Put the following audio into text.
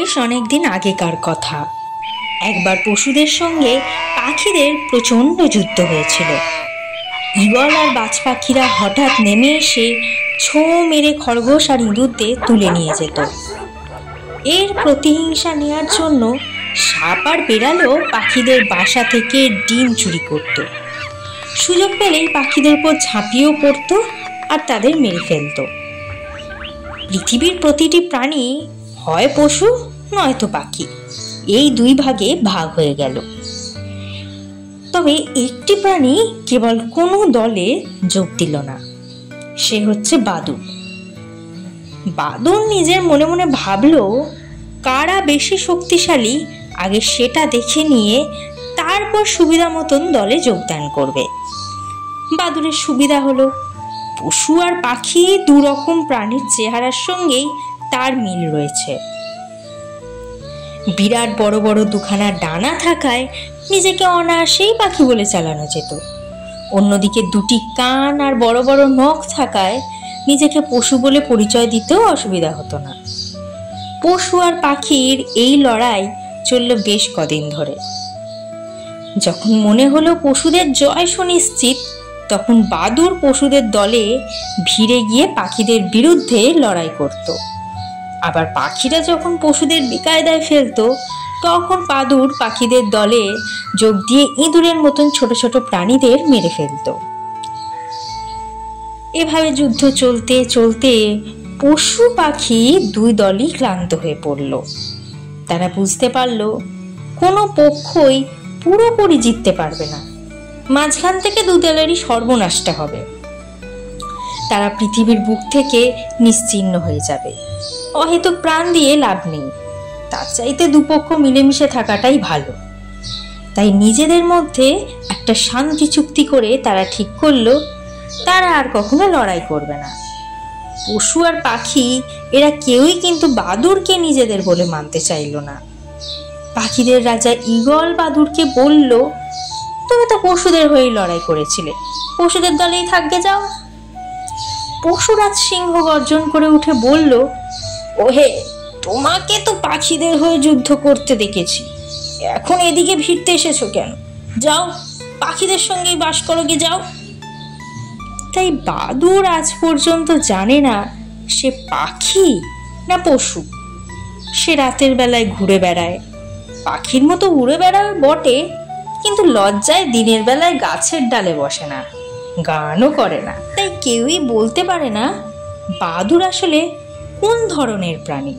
বেশ অনেকদিন আগেকার কথা। একবার পশুদের সঙ্গে পাখিদের প্রচণ্ড যুদ্ধ হয়েছিল। ঈগল আর বাজ পাখিরা হঠাৎ নেমে এসে ছোঁ মেরে খরগোশ আর ইঁদুরদের তুলে নিয়ে যেত। এর প্রতিহিংসা নেওয়ার জন্য সাপ আর বেড়ালও পাখিদের বাসা থেকে ডিম চুরি করত। সুযোগ পেলেই পাখিদের উপর ঝাঁপিয়েও পড়ত আর তাদের মেরে ফেলত। পৃথিবীর প্রতিটি প্রাণী হয় পশু নয়তো পাখি, এই দুই ভাগে ভাগ হয়ে গেল। তবে একটি প্রাণী কেবল কোনো দলে যোগ দিল না, সে হচ্ছে বাদুড়। বাদুড় নিজের মনে মনে ভাবল, কারা বেশি শক্তিশালী আগে সেটা দেখে নিয়ে তারপর সুবিধা মতন দলে যোগদান করবে। বাদুড়ের সুবিধা হলো পশু আর পাখি দুরকম প্রাণীর চেহারার সঙ্গেই তার মিল রয়েছে। বিরাট বড় বড় দুখানা ডানা থাকায় নিজেকে অনায়াসেই পাখি বলে চালানো যেত। অন্যদিকে দুটি কান আর বড় বড় নখ থাকায় নিজেকে পশু বলে পরিচয় দিতেও অসুবিধা হতো না। পশু আর পাখির এই লড়াই চলল বেশ কদিন ধরে। যখন মনে হলো পশুদের জয় সুনিশ্চিত, তখন বাদুড় পশুদের দলে ভিড়ে গিয়ে পাখিদের বিরুদ্ধে লড়াই করত। আবার পাখিরা যখন পশুদের বেকায়দায় ফেলত, তখন বাদুড় পাখিদের দলে যোগ দিয়ে ইঁদুরের মতন ছোট ছোট প্রাণীদের মেরে ফেলত। এভাবে যুদ্ধ চলতে চলতে পশু পাখি দুই দলই ক্লান্ত হয়ে পড়ল। তারা বুঝতে পারল কোনো পক্ষই পুরোপুরি জিততে পারবে না, মাঝখান থেকে দু দলেরই সর্বনাশটা হবে। তারা পৃথিবীর বুক থেকে নিশ্চিহ্ন হয়ে যাবে। অহেতুক প্রাণ দিয়ে লাভ নেই, তার চাইতে দুপক্ষ মিলেমিশে থাকাটাই ভালো। তাই নিজেদের মধ্যে একটা শান্তি চুক্তি করে তারা ঠিক করলো তারা আর কখনো লড়াই করবে না। পশু আর পাখি এরা কেউই কিন্তু বাদুড়কে নিজেদের বলে মানতে চাইল না। পাখিদের রাজা ঈগল বাদুড়কে বলল, তুমি তো পশুদের হয়েই লড়াই করেছিলে, পশুদের দলেই থাকবে, যাও। পশুরাজ সিংহ গর্জন করে উঠে বলল, ওহে, তোমাকে তো পাখিদের হয়ে যুদ্ধ করতে দেখেছি, এখন এদিকে ভিড়তে এসেছো কেন? যাও, পাখিদের সঙ্গেই বাস করো, গে যাও। তাই বাদুড় আজ পর্যন্ত জানে না সে পাখি না পশু। সে রাতের বেলায় ঘুরে বেড়ায়, পাখির মতো উড়ে বেড়ায় বটে, কিন্তু লজ্জায় দিনের বেলায় গাছের ডালে বসে না, গানও করে না। তাই কেউই বলতে পারে না বাদুড় আসলে কোন ধরনের প্রাণী।